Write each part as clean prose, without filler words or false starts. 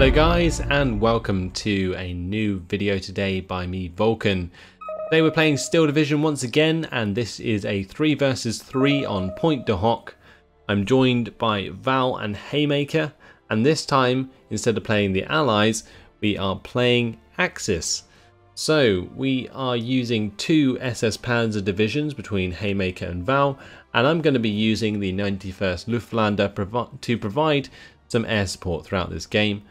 Hello guys, and welcome to a new video today by me, Vulcan. Today we're playing Steel Division once again, and this is a 3 versus 3 on Pointe du Hoc. I'm joined by Val and Haymaker, and this time, instead of playing the Allies, we are playing Axis. So we are using 2 SS Panzer divisions between Haymaker and Val, and I'm going to be using the 91st Luftlande to provide some air support throughout this game.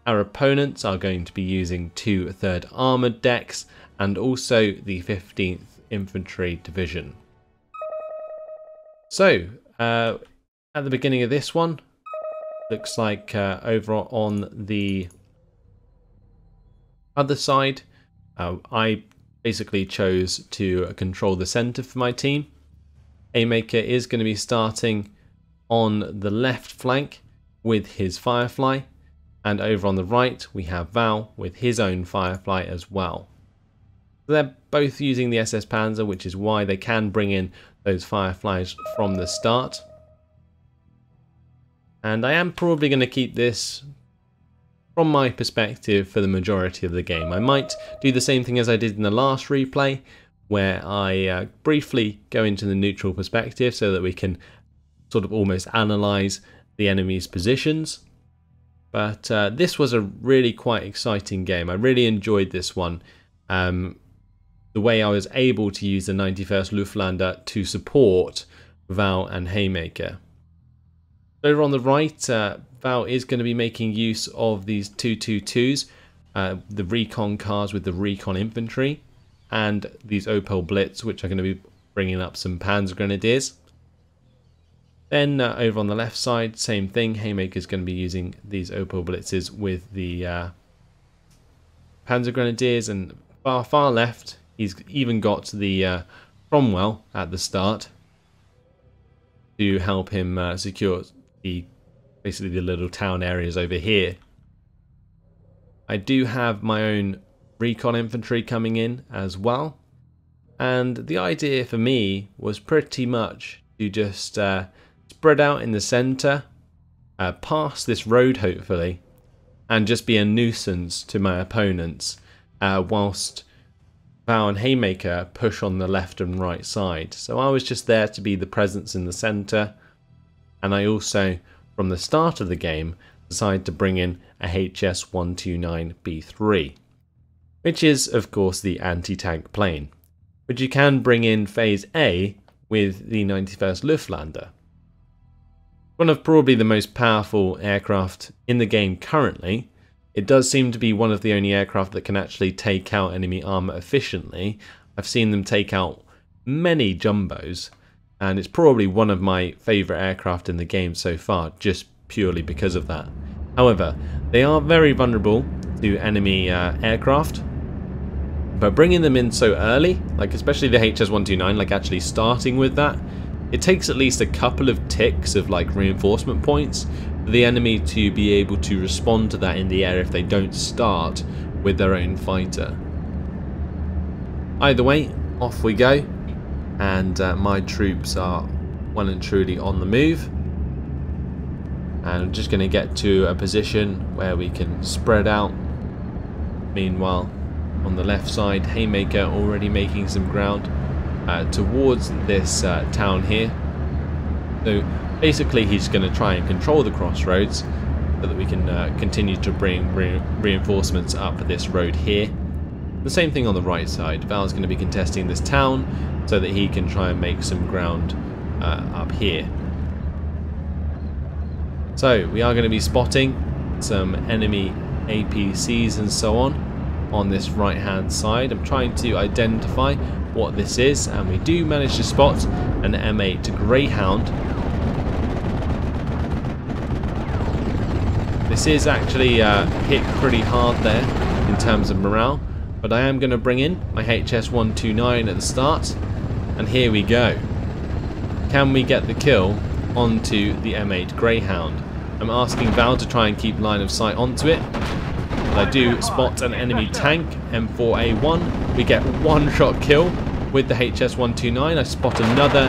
Our opponents are going to be using 2 3rd Armoured decks and also the 15th Infantry Division. So, at the beginning of this one, looks like over on the other side, I basically chose to control the centre for my team. Haymaker is going to be starting on the left flank with his Firefly, and over on the right we have Val with his own Firefly as well. They're both using the SS Panzer, which is why they can bring in those Fireflies from the start. And I am probably going to keep this, from my perspective, for the majority of the game. I might do the same thing as I did in the last replay, where I briefly go into the neutral perspective so that we can sort of almost analyse the enemy's positions. But this was a really quite exciting game. I really enjoyed this one. The way I was able to use the 91st Luftlande to support Val and Haymaker. Over on the right, Val is going to be making use of these 222s, the recon cars with the recon infantry, and these Opel Blitz, which are going to be bringing up some Panzer Grenadiers. Then over on the left side, same thing. Haymaker is going to be using these Opel Blitzes with the Panzer Grenadiers, and far left, he's even got the Cromwell at the start to help him secure basically the little town areas over here. I do have my own recon infantry coming in as well, and the idea for me was pretty much to just spread out in the centre, past this road hopefully, and just be a nuisance to my opponents whilst Val and Haymaker push on the left and right side. So I was just there to be the presence in the centre, and I also, from the start of the game, decided to bring in a HS-129B3, which is of course the anti-tank plane, but you can bring in Phase A with the 91st Luftlande. One of probably the most powerful aircraft in the game currently. It does seem to be one of the only aircraft that can actually take out enemy armour efficiently. I've seen them take out many jumbos, and it's probably one of my favourite aircraft in the game so far, just purely because of that. However, they are very vulnerable to enemy aircraft, but bringing them in so early, like especially the HS-129, like actually starting with that, it takes at least a couple of ticks of like reinforcement points for the enemy to be able to respond to that in the air if they don't start with their own fighter. Either way, off we go, and my troops are well and truly on the move. And I'm just going to get to a position where we can spread out. Meanwhile, on the left side, Haymaker already making some ground towards this town here. So basically he's going to try and control the crossroads so that we can continue to bring reinforcements up this road here. The same thing on the right side. Val's going to be contesting this town so that he can try and make some ground up here. So we are going to be spotting some enemy APCs and so on this right hand side. I'm trying to identify what this is, and we do manage to spot an M8 Greyhound. This is actually hit pretty hard there in terms of morale, but I am going to bring in my HS-129 at the start, and here we go. Can we get the kill onto the M8 Greyhound? I'm asking Val to try and keep line of sight onto it. I do spot an enemy tank, M4A1. We get one shot kill with the HS-129. I spot another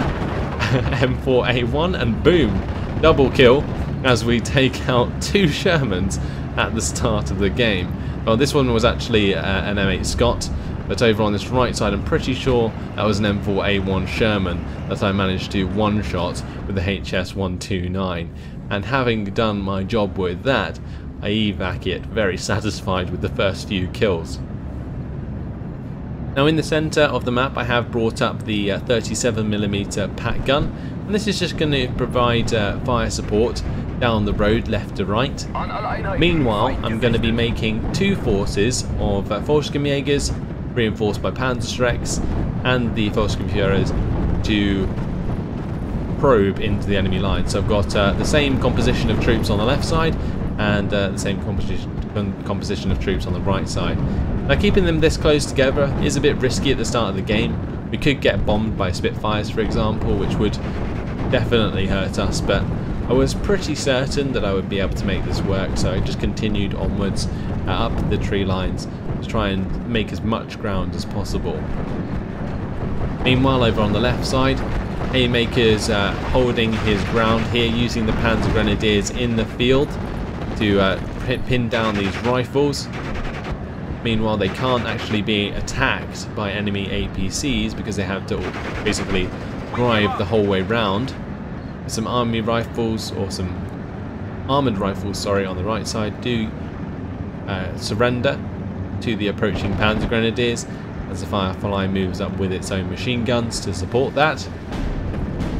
M4A1 and boom, double kill as we take out 2 Shermans at the start of the game. Well, this one was actually an M8 Scott, but over on this right side I'm pretty sure that was an M4A1 Sherman that I managed to one-shot with the HS-129. And having done my job with that, I evac it very satisfied with the first few kills. Now in the centre of the map I have brought up the 37mm pack gun, and this is just going to provide fire support down the road left to right. Meanwhile I'm going to be making two forces of VulcanJägers reinforced by Panzerschrecks and the Volkskammerführers to probe into the enemy line. So I've got the same composition of troops on the left side and the same composition of troops on the right side. Now keeping them this close together is a bit risky at the start of the game. We could get bombed by Spitfires, for example, which would definitely hurt us, but I was pretty certain that I would be able to make this work, so I just continued onwards up the tree lines to try and make as much ground as possible. Meanwhile, over on the left side, Haymaker's holding his ground here, using the Panzer Grenadiers in the field to pin down these rifles. Meanwhile, they can't actually be attacked by enemy APCs because they have to basically drive the whole way round. Some army rifles, or some armoured rifles, sorry, on the right side do surrender to the approaching Panzer Grenadiers as the Firefly moves up with its own machine guns to support that.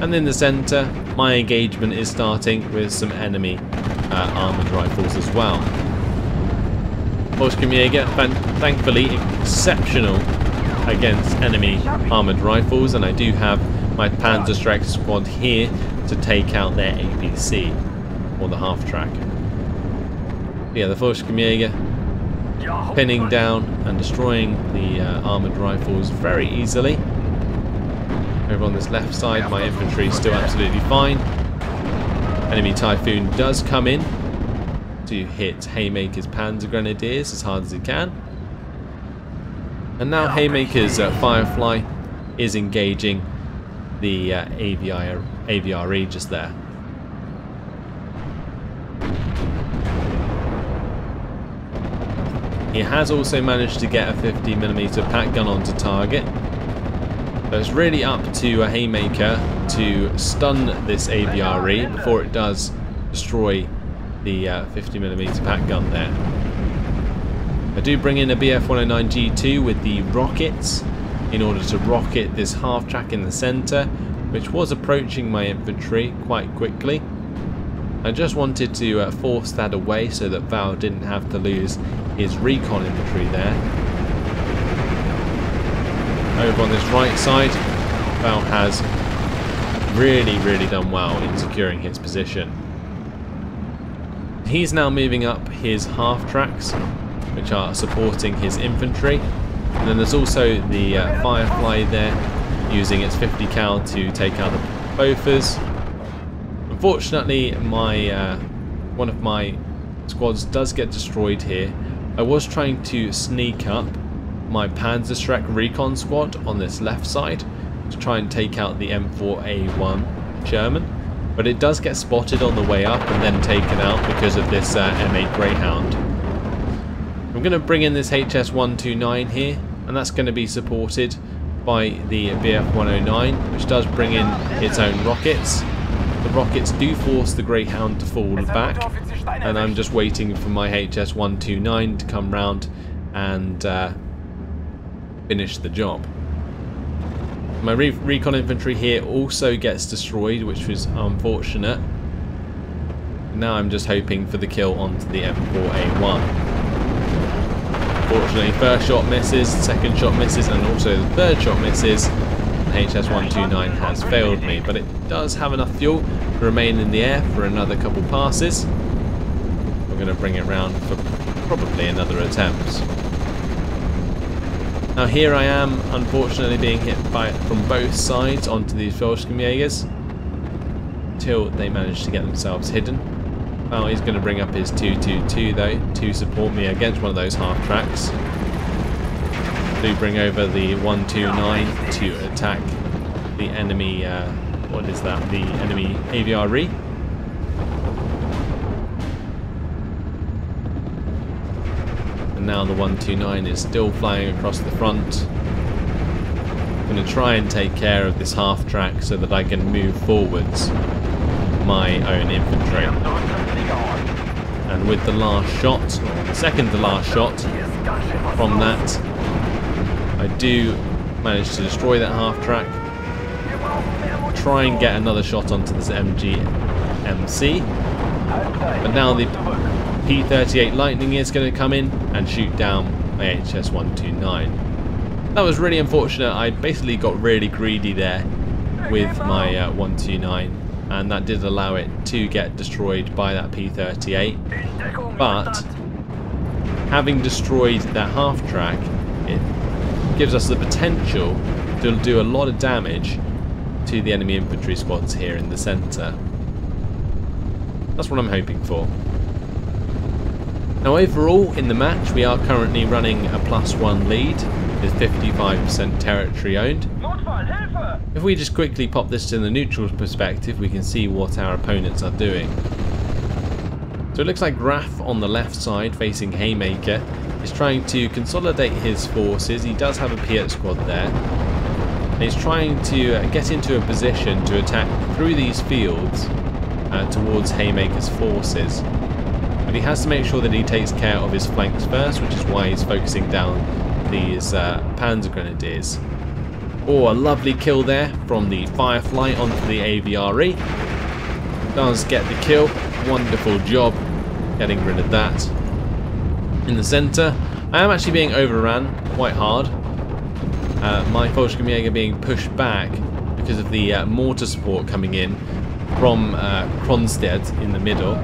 And in the centre, my engagement is starting with some enemy armoured rifles as well. VulcanJäger, thankfully exceptional against enemy armoured rifles, and I do have my Panzerschreck squad here to take out their APC, or the half-track. Yeah, the VulcanJäger pinning down and destroying the armoured rifles very easily. Over on this left side, my infantry is still absolutely fine. Enemy Typhoon does come in to hit Haymaker's Panzer Grenadiers as hard as he can. And now Haymaker's Firefly is engaging the AVRE just there. He has also managed to get a 50mm pack gun onto target. So it's really up to a Haymaker to stun this AVRE before it does destroy the 50mm pack gun there. I do bring in a BF-109G2 with the rockets in order to rocket this half-track in the centre, which was approaching my infantry quite quickly. I just wanted to force that away so that Val didn't have to lose his recon infantry there. Over on this right side, Val has really done well in securing his position. He's now moving up his half-tracks, which are supporting his infantry. And then there's also the Firefly there, using its 50 cal to take out the Bofors. Unfortunately, one of my squads does get destroyed here. I was trying to sneak up my Panzerschreck recon squad on this left side to try and take out the M4A1 Sherman, but it does get spotted on the way up and then taken out because of this M8 Greyhound. I'm going to bring in this HS-129 here, and that's going to be supported by the BF-109, which does bring in its own rockets. The rockets do force the Greyhound to fall back, and I'm just waiting for my HS-129 to come round and finish the job. My recon infantry here also gets destroyed, which was unfortunate. Now I'm just hoping for the kill onto the M4A1. Fortunately, first shot misses, second shot misses, and also the third shot misses. HS-129 has failed me, but it does have enough fuel to remain in the air for another couple passes. We're going to bring it round for probably another attempt. Now here I am, unfortunately being hit from both sides onto these VulcanJägers until they manage to get themselves hidden. Oh, he's going to bring up his 222 though to support me against one of those half tracks. Do bring over the 129 to attack the enemy, what is that, the enemy AVRE. And now the 129 is still flying across the front. I'm going to try and take care of this half track so that I can move forwards my own infantry. And with the last shot, or second to last shot from that, I do manage to destroy that half track. Try and get another shot onto this MG-MC. But now the P-38 Lightning is going to come in and shoot down my HS-129. That was really unfortunate. I basically got really greedy there with my 129, and that did allow it to get destroyed by that P-38. But having destroyed that half track, it gives us the potential to do a lot of damage to the enemy infantry squads here in the centre. That's what I'm hoping for. Now overall in the match we are currently running a +1 lead with 55% territory owned. If we just quickly pop this to the neutral perspective, we can see what our opponents are doing. So it looks like Graf on the left side facing Haymaker is trying to consolidate his forces. He does have a Piet squad there. And he's trying to get into a position to attack through these fields towards Haymaker's forces. But he has to make sure that he takes care of his flanks first, which is why he's focusing down these Panzer Grenadiers. Oh, a lovely kill there from the Firefly onto the AVRE. Does get the kill. Wonderful job getting rid of that. In the centre, I am actually being overrun quite hard. My VulcanHDGaming being pushed back because of the mortar support coming in from Kronstedt in the middle.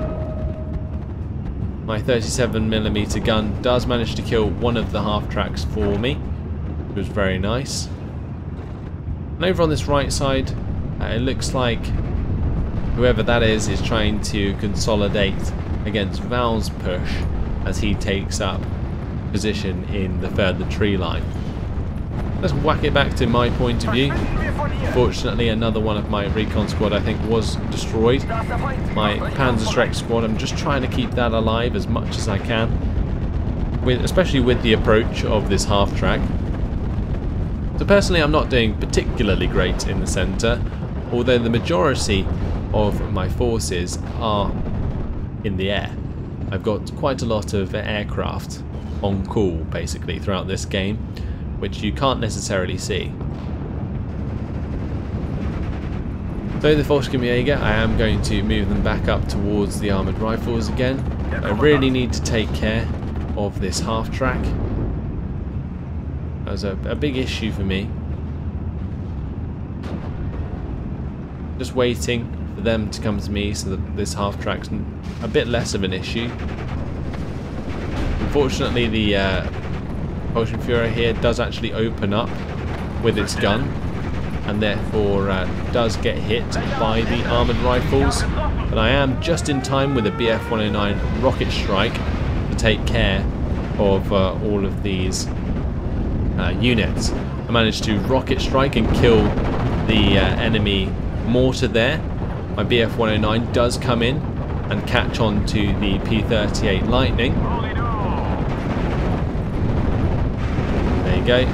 My 37mm gun does manage to kill one of the half tracks for me, which was very nice. And over on this right side, it looks like whoever that is trying to consolidate against Val's push as he takes up position in the further tree line. Let's whack it back to my point of view. Fortunately, another one of my recon squad I think was destroyed. My Panzerschreck squad, I'm just trying to keep that alive as much as I can, especially with the approach of this half track. So personally I'm not doing particularly great in the centre, although the majority of my forces are in the air. I've got quite a lot of aircraft on call basically throughout this game, which you can't necessarily see. So the VulcanHDG, I am going to move them back up towards the armoured rifles again. I really need to take care of this half track. That was a big issue for me. Just waiting for them to come to me so that this half track's a bit less of an issue. Unfortunately, the VulcanFuhrer here does actually open up with its gun, and therefore does get hit by the armoured rifles. But I am just in time with a BF-109 rocket strike to take care of all of these units. I managed to rocket strike and kill the enemy mortar there. My BF-109 does come in and catch on to the P-38 Lightning. There you go.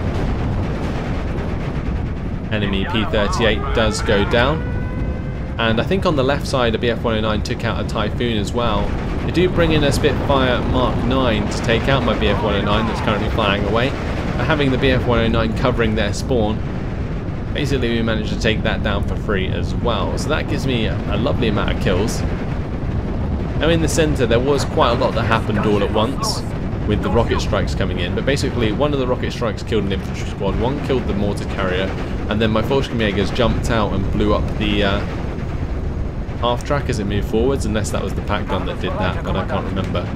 Enemy P-38 does go down. And I think on the left side a BF-109 took out a Typhoon as well. They do bring in a Spitfire Mark 9 to take out my BF-109 that's currently flying away. But having the BF-109 covering their spawn, basically we managed to take that down for free as well. So that gives me a lovely amount of kills. Now in the centre there was quite a lot that happened all at once with the rocket strikes coming in, but basically one of the rocket strikes killed an infantry squad, one killed the mortar carrier, and then my VulcanHDGers jumped out and blew up the half track as it moved forwards, unless that was the pack gun that did that, but I can't remember.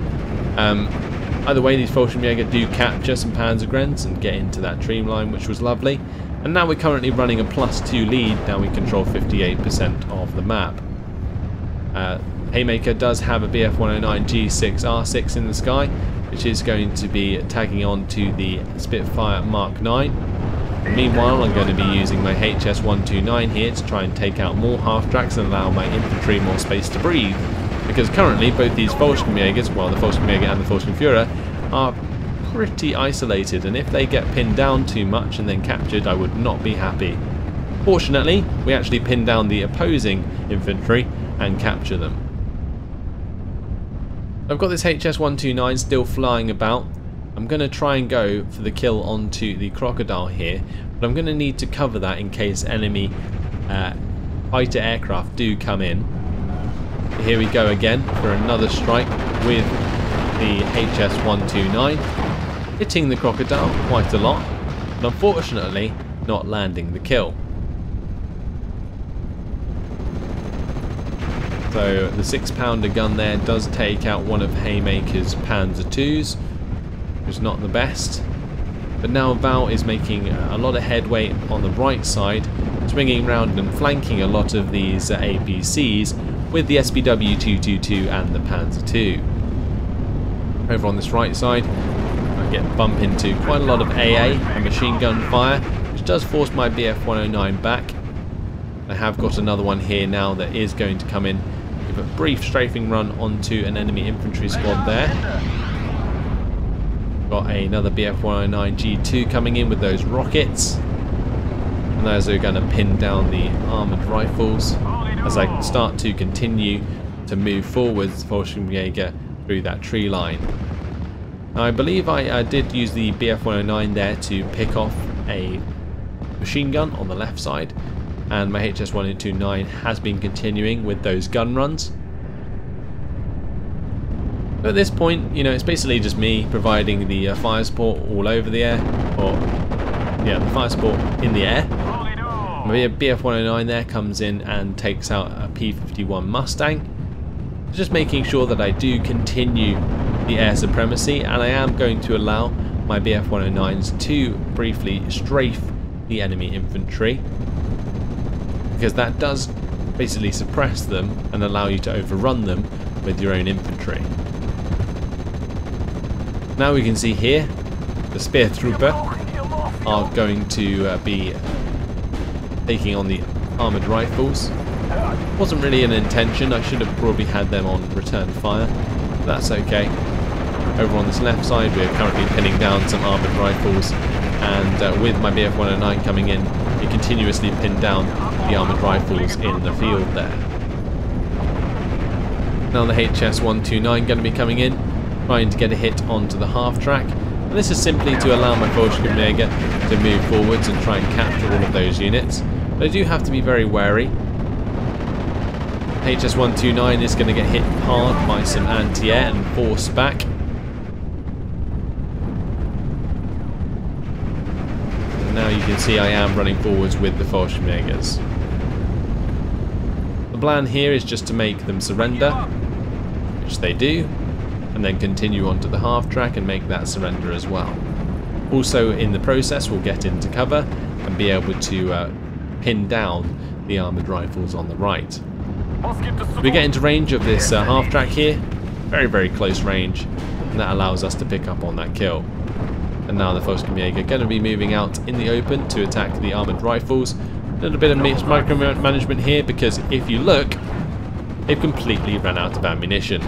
Either way, these VulcanHDG do capture some Panzergrens and get into that tree line, which was lovely. And now we're currently running a +2 lead. Now we control 58% of the map. Haymaker does have a BF-109 G6R6 in the sky, which is going to be tagging on to the Spitfire Mark 9. Meanwhile, I'm going to be using my HS-129 here to try and take out more half-tracks and allow my infantry more space to breathe. Because currently, both these VulcanHDGs, well, the VulcanHDG and the VulcanFuhrer, are pretty isolated, and if they get pinned down too much and then captured, I would not be happy. Fortunately, we actually pin down the opposing infantry and capture them. I've got this HS-129 still flying about. I'm going to try and go for the kill onto the crocodile here, but I'm going to need to cover that in case enemy fighter aircraft do come in. Here we go again for another strike with the HS-129, hitting the crocodile quite a lot, but unfortunately not landing the kill. So the 6-pounder gun there does take out one of Haymaker's Panzer IIs, which is not the best. But now Val is making a lot of headway on the right side, swinging around and flanking a lot of these APCs with the SPW-222 and the Panzer II. Over on this right side, I get bump into quite a lot of AA and machine gun fire, which does force my BF-109 back. I have got another one here now that is going to come in, give a brief strafing run onto an enemy infantry squad there. Got another BF-109 G2 coming in with those rockets, and those are going to pin down the armoured rifles as I start to continue to move forwards, Fallschirmjäger, through that tree line. Now, I believe I did use the BF-109 there to pick off a machine gun on the left side, and my HS-129 has been continuing with those gun runs. But at this point, you know, it's basically just me providing the fire support all over the air, or yeah, the fire support in the air. My BF-109 there comes in and takes out a P-51 Mustang, just making sure that I do continue the air supremacy, and I am going to allow my BF-109s to briefly strafe the enemy infantry, because that does basically suppress them and allow you to overrun them with your own infantry. Now we can see here the Speertrooper are going to be taking on the armoured rifles. Wasn't really an intention, I should have probably had them on return fire, but that's okay. Over on this left side we're currently pinning down some armoured rifles, and with my BF-109 coming in, we continuously pin down the armoured rifles in the field there. Now the HS-129 going to be coming in, trying to get a hit onto the half track, and this is simply to allow my Fallschirmjäger to move forwards and try and capture all of those units. But I do have to be very wary. HS-129 is going to get hit hard by some anti-air and forced back. And now you can see I am running forwards with the Fallschirmjägers. The plan here is just to make them surrender, which they do, and then continue onto the half track and make that surrender as well. Also in the process we'll get into cover and be able to pin down the armoured rifles on the right. We get into range of this half track here, very close range, and that allows us to pick up on that kill. And now the Fallschirmjäger going to be moving out in the open to attack the armoured rifles. A little bit of micromanagement here, because if you look, they've completely run out of ammunition.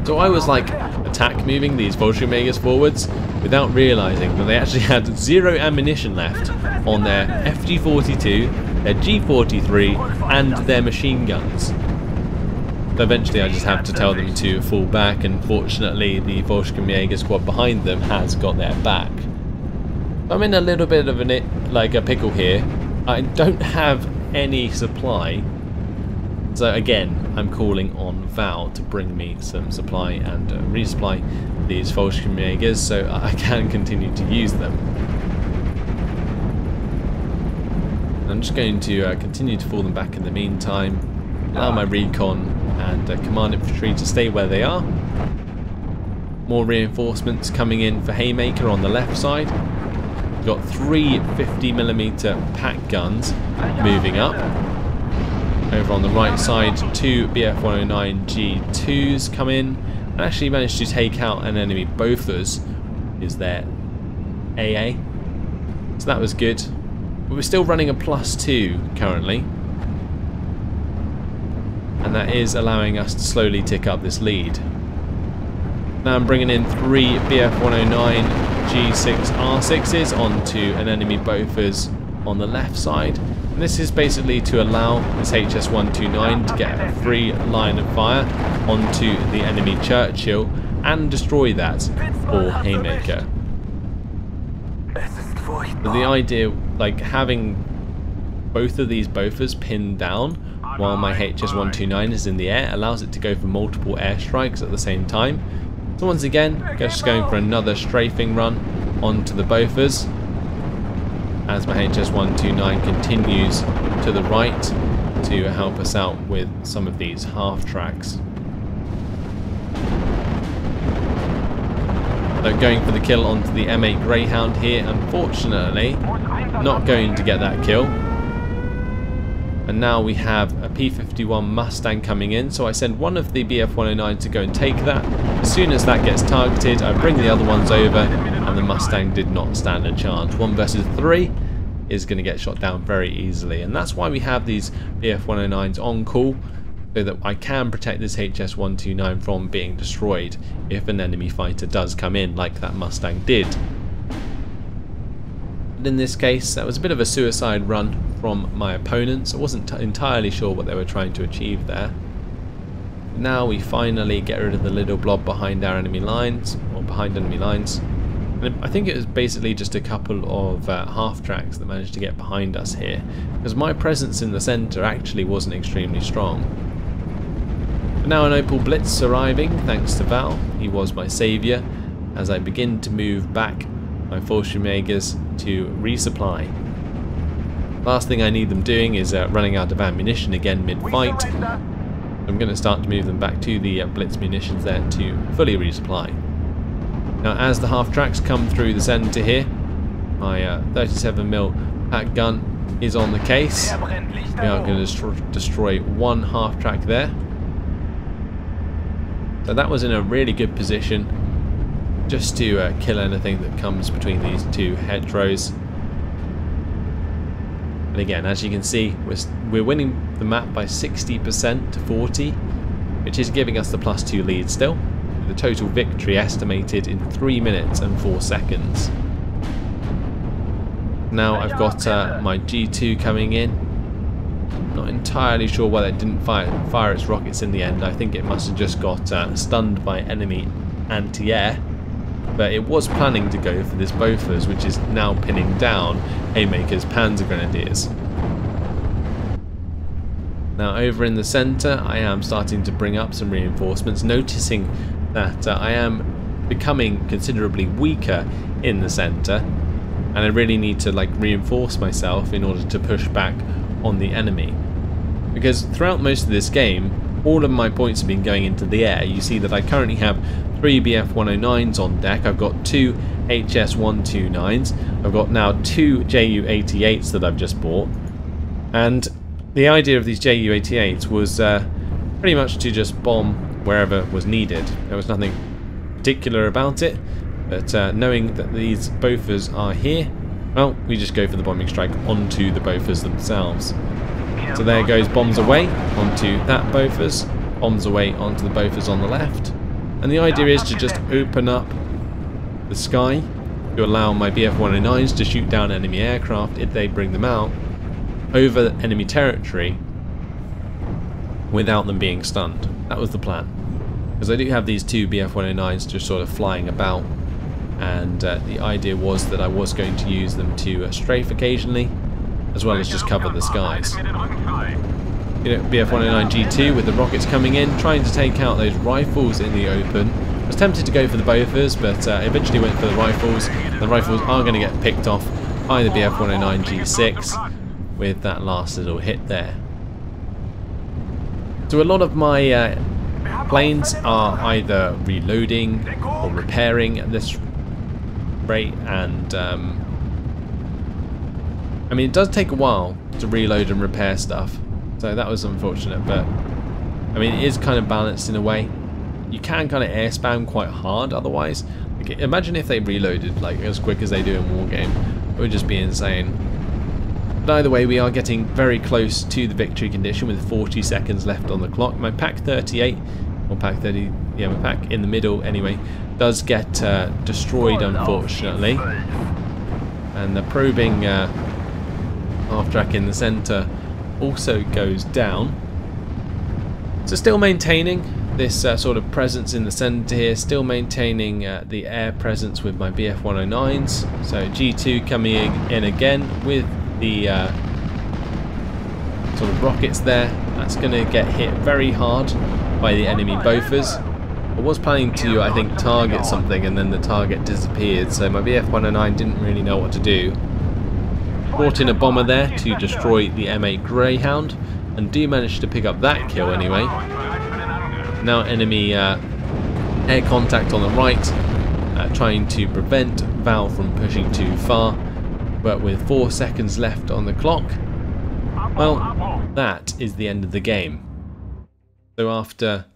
So I was like attack moving these Fallschirmjägers forwards without realising that they actually had 0 ammunition left on their FG-42, their G-43 and their machine guns. So eventually I just have to tell them to fall back, and fortunately the Fallschirmjäger squad behind them has got their back. I'm in a little bit of a pickle here. I don't have any supply. So again, I'm calling on Val to bring me some supply and resupply these Fallschirmjägers so I can continue to use them. I'm just going to continue to fall them back in the meantime, allow my recon and command infantry to stay where they are. More reinforcements coming in for Haymaker on the left side. We've got 3 50mm pack guns moving up. Over on the right side, 2 BF-109 G2s come in and actually managed to take out an enemy Bofors, is their AA. So that was good. But we're still running a +2 currently, and that is allowing us to slowly tick up this lead. Now I'm bringing in 3 BF-109 G6R6s onto an enemy Bofors on the left side. And this is basically to allow this HS-129 to get a free line of fire onto the enemy Churchill and destroy that for Haymaker. But the idea, like having both of these Bofors pinned down while my HS-129 is in the air, allows it to go for multiple airstrikes at the same time. So once again, just going for another strafing run onto the Bofors as my HS-129 continues to the right to help us out with some of these half tracks. So going for the kill onto the M8 Greyhound here, unfortunately not going to get that kill. And now we have a P-51 Mustang coming in, so I send one of the BF-109 to go and take that. As soon as that gets targeted, I bring the other ones over, and the Mustang did not stand a chance. 1 versus 3 is going to get shot down very easily, and that's why we have these BF-109s on call, so that I can protect this HS-129 from being destroyed if an enemy fighter does come in, like that Mustang did. But in this case, that was a bit of a suicide run from my opponents. I wasn't entirely sure what they were trying to achieve there. Now we finally get rid of the little blob behind our enemy lines, or behind enemy lines. And I think it was basically just a couple of half tracks that managed to get behind us here, because my presence in the centre actually wasn't extremely strong. But now an Opel Blitz arriving, thanks to Val. He was my saviour as I begin to move back my Fallschirmjägers to resupply. Last thing I need them doing is running out of ammunition again mid-fight. I'm going to start to move them back to the Blitz munitions there to fully resupply. Now as the half tracks come through the centre here, my 37mm pack gun is on the case. We are going to destroy one half track there. So that was in a really good position just to kill anything that comes between these two hedgerows. And again, as you can see, we're winning the map by 60% to 40, which is giving us the +2 lead still, with the total victory estimated in 3 minutes and 4 seconds. Now I've got my G2 coming in. Not entirely sure why it didn't fire its rockets in the end. I think it must have just got stunned by enemy anti-air. But it was planning to go for this Bofors, which is now pinning down Haymaker's Panzer Grenadiers. Now over in the centre, I am starting to bring up some reinforcements, noticing that I am becoming considerably weaker in the centre, and I really need to reinforce myself in order to push back on the enemy. Because throughout most of this game, all of my points have been going into the air. You see that I currently have 3 BF-109s on deck, I've got 2 HS-129s, I've got now 2 Ju-88s that I've just bought, and the idea of these Ju-88s was pretty much to just bomb wherever was needed. There was nothing particular about it, but knowing that these Bofors are here, well, we just go for the bombing strike onto the Bofors themselves. So there goes bombs away onto that Bofors, bombs away onto the Bofors on the left. And the idea is to just open up the sky to allow my BF-109s to shoot down enemy aircraft if they bring them out over enemy territory without them being stunned. That was the plan. Because I do have these 2 BF-109s just sort of flying about, and the idea was that I was going to use them to strafe occasionally, as well as just cover the skies. BF-109 G2 with the rockets coming in, trying to take out those rifles in the open. I was tempted to go for the Bofors, but eventually went for the rifles. The rifles are going to get picked off by the BF-109 G6 with that last little hit there. So a lot of my planes are either reloading or repairing at this rate, and I mean, it does take a while to reload and repair stuff, so that was unfortunate, but I mean, it is kind of balanced in a way. You can kind of air spam quite hard otherwise. Imagine if they reloaded as quick as they do in Wargame. It would just be insane. But either way, we are getting very close to the victory condition with 40 seconds left on the clock. My Pack 38 or Pack 30, yeah, my pack in the middle anyway, does get destroyed unfortunately. And the probing half-track in the centre also goes down. So still maintaining this sort of presence in the centre here, still maintaining the air presence with my BF-109s. So G2 coming in again with the sort of rockets there. That's going to get hit very hard by the enemy Bofors. I was planning to, I think, target something and then the target disappeared, so my BF-109 didn't really know what to do. Brought in a bomber there to destroy the M8 Greyhound, and do manage to pick up that kill anyway. Now enemy air contact on the right, trying to prevent Val from pushing too far, but with 4 seconds left on the clock, well, that is the end of the game. So after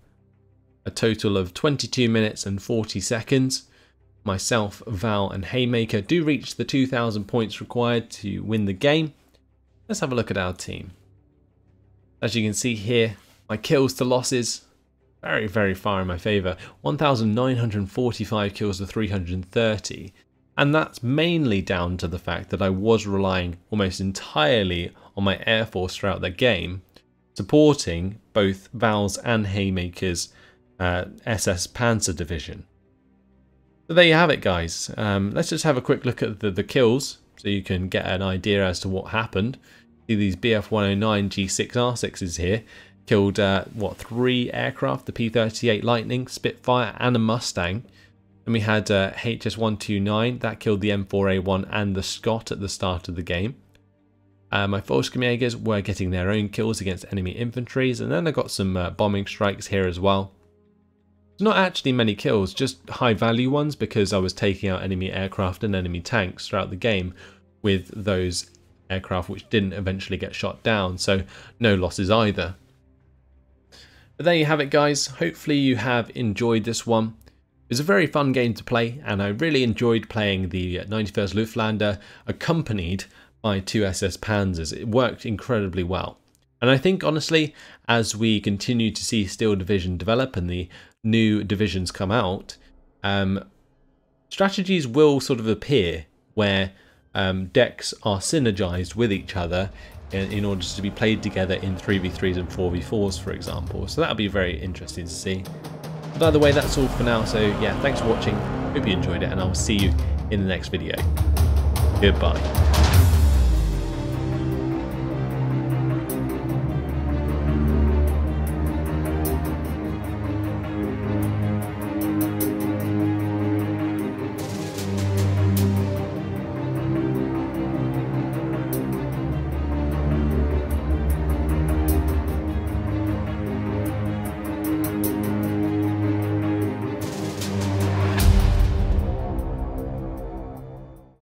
a total of 22 minutes and 40 seconds, myself, Val and Haymaker do reach the 2,000 points required to win the game. Let's have a look at our team. As you can see here, my kills to losses, very, very far in my favour. 1,945 kills to 330. And that's mainly down to the fact that I was relying almost entirely on my Air Force throughout the game, supporting both Val's and Haymaker's SS Panzer division. So there you have it, guys. Let's just have a quick look at the kills so you can get an idea as to what happened. See these BF-109 G6R6s here. Killed, 3 aircraft, the P-38 Lightning, Spitfire and a Mustang. Then we had HS-129, that killed the M4A1 and the Scott at the start of the game. My VulcanHDGers were getting their own kills against enemy infantries, and then I got some bombing strikes here as well. Not actually many kills, just high value ones because I was taking out enemy aircraft and enemy tanks throughout the game with those aircraft which didn't eventually get shot down, so no losses either. But there you have it, guys. Hopefully you have enjoyed this one. It was a very fun game to play, and I really enjoyed playing the 91st Luftlande accompanied by 2 SS Panzers. It worked incredibly well. And I think, honestly, as we continue to see Steel Division develop and the new divisions come out, strategies will sort of appear where decks are synergized with each other in order to be played together in 3v3s and 4v4s, for example. So that'll be very interesting to see. But either way, that's all for now. So yeah, thanks for watching. Hope you enjoyed it, and I'll see you in the next video. Goodbye.